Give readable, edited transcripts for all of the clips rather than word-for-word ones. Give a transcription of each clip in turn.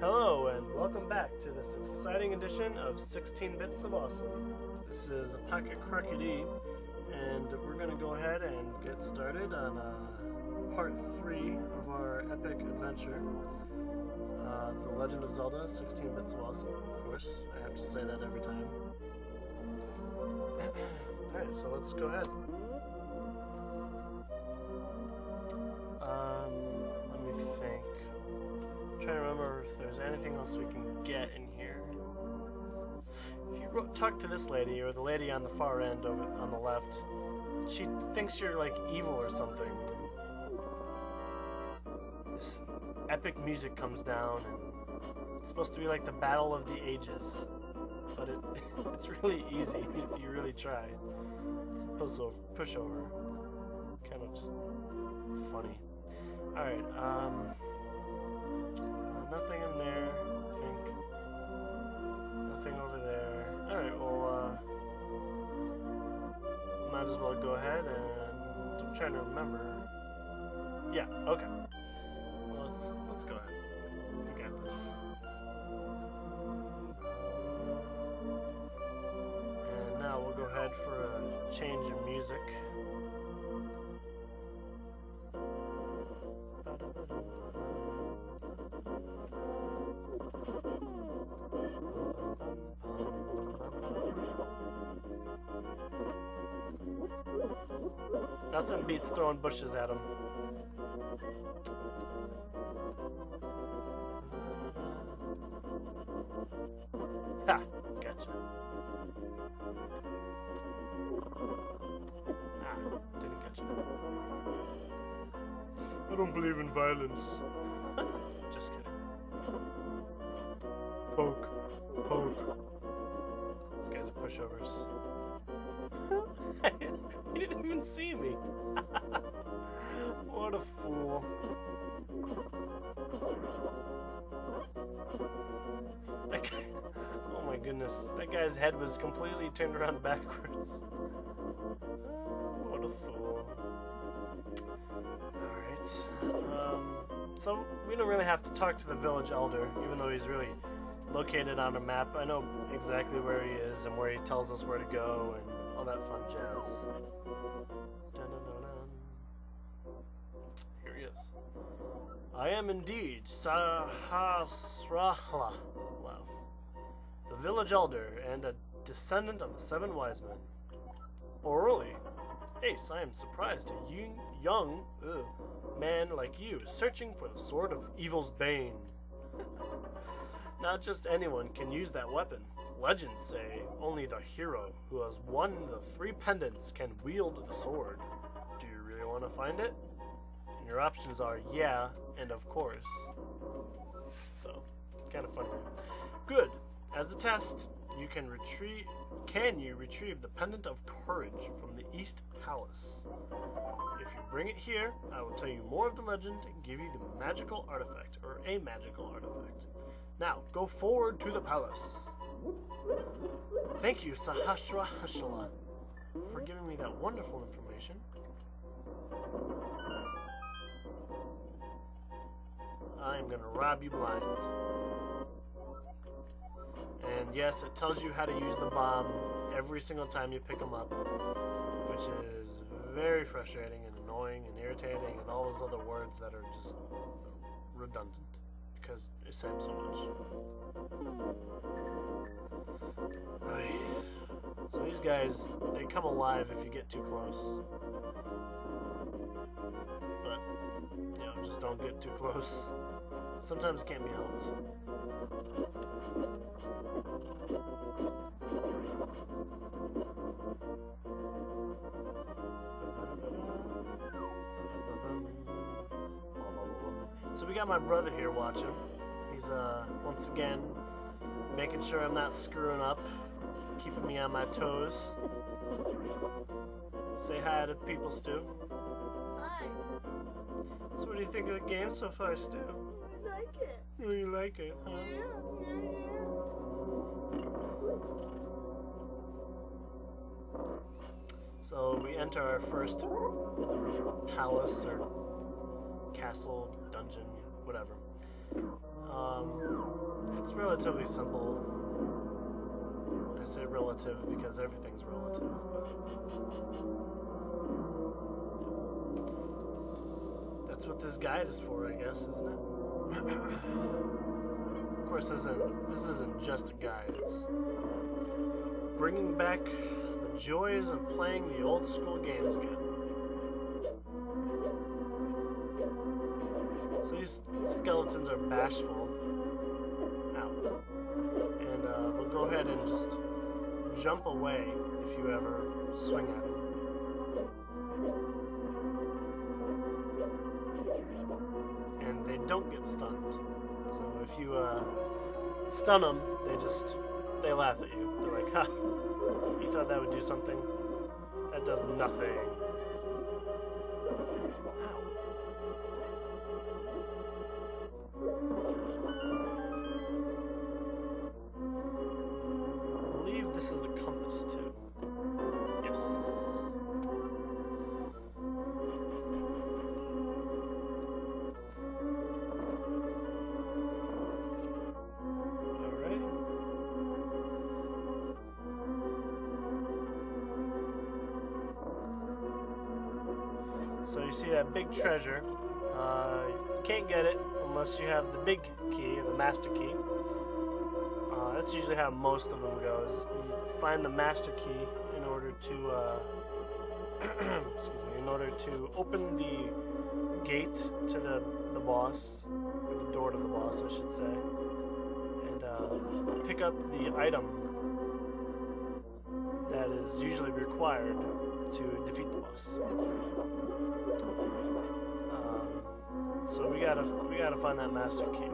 Hello and welcome back to this exciting edition of 16 Bits of Awesome. This is ApocketCrocketE, and we're going to go ahead and get started on part 3 of our epic adventure, The Legend of Zelda, 16 Bits of Awesome. Of course, I have to say that every time. Alright, so let's go ahead. Let me think. I'm trying to remember if there's anything else we can get in here. If you talk to this lady, or the lady on the far end over on the left, she thinks you're like evil or something. This epic music comes down, and it's supposed to be like the battle of the ages, but it's really easy if you really try. It's a pushover, kind of just funny. All right, nothing in there, I think. Nothing over there. Alright, well, might as well go ahead and... I'm trying to remember. Yeah, okay. Well, let's go ahead. We got this. And now we'll go ahead for a change in music. Nothing beats throwing bushes at him. Ha! Gotcha. Ah, didn't catch it. I don't believe in violence. Just kidding. Poke. Poke. These guys are pushovers. He didn't even see me. What a fool. That guy, oh my goodness. That guy's head was completely turned around backwards. What a fool. Alright. So we don't really have to talk to the village elder, even though he's really located on a map. I know exactly where he is and where he tells us where to go and all that fun jazz. Here he is. I am indeed Sahasrahla. Wow. The village elder and a descendant of the 7 wise men. Orally. Ace, I am surprised a young man like you is searching for the sword of evil's bane. Not just anyone can use that weapon. Legends say only the hero who has won the 3 pendants can wield the sword. Do you really want to find it? And your options are yeah and of course. So, kind of funny. Good. As a test, you can retrieve the pendant of courage from the East Palace. If you bring it here, I will tell you more of the legend and give you the magical artifact, or a magical artifact. Now, go forward to the palace. Thank you, Sahasrahla, for giving me that wonderful information. I'm gonna rob you blind. And yes, it tells you how to use the bomb every single time you pick them up, which is very frustrating and annoying and irritating and all those other words that are just redundant because it said so much. So these guys, they come alive if you get too close. But, you know, just don't get too close. Sometimes it can't be helped. So we got my brother here watching. He's once again making sure I'm not screwing up, keeping me on my toes. Say hi to people, Stu. Hi. So what do you think of the game so far, Stu? I like it. Oh, you like it, huh? Yeah. So we enter our first palace or castle, dungeon, whatever. It's relatively simple. I say relative because everything's relative. That's what this guide is for, I guess, isn't it? Of course, this isn't just a guide. It's bringing back the joys of playing the old school games again. So these skeletons are bashful. Ow. And they'll go ahead and just jump away if you ever swing at them. And they don't get stunned. So if you stun them, they laugh at you. They're like, ha, you thought that would do something? That does nothing. I believe this is the compass too. Yes. Alright. So you see that big treasure. You can't get it unless you have the big key, the master key. That's usually how most of them go. Is you find the master key in order to, excuse me, in order to open the gate to the boss, or the door to the boss, I should say, and pick up the item that is usually required to defeat the boss. So we gotta find that master key.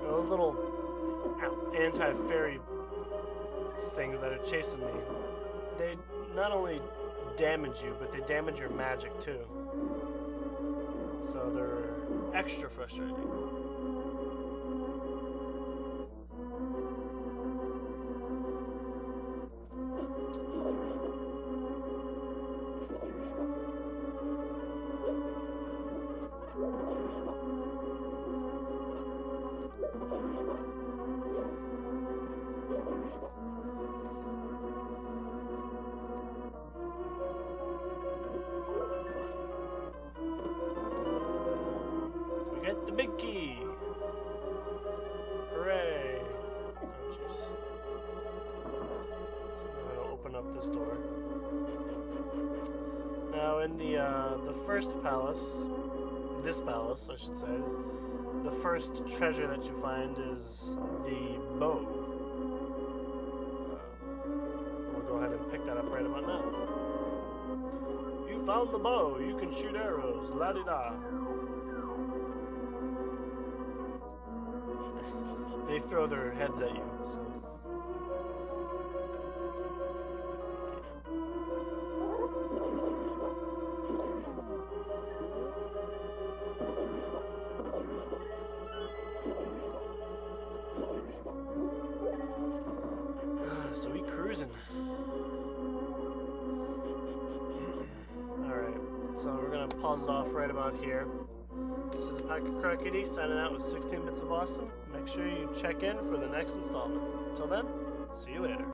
Those little anti-fairy things that are chasing me, they not only damage you, but they damage your magic too. So they're extra frustrating. We get the big key! Hooray! Oh jeez. So we're gonna open up this door. Now in the first palace, this palace I should say, the first treasure that you find is the bow. We'll go ahead and pick that up right about now. You found the bow. You can shoot arrows. La-di-da. They throw their heads at you. So. So we cruising. Alright, so we're gonna pause it off right about here. This is ApocketCrocketE signing out with 16 bits of awesome. Make sure you check in for the next installment. Until then, see you later.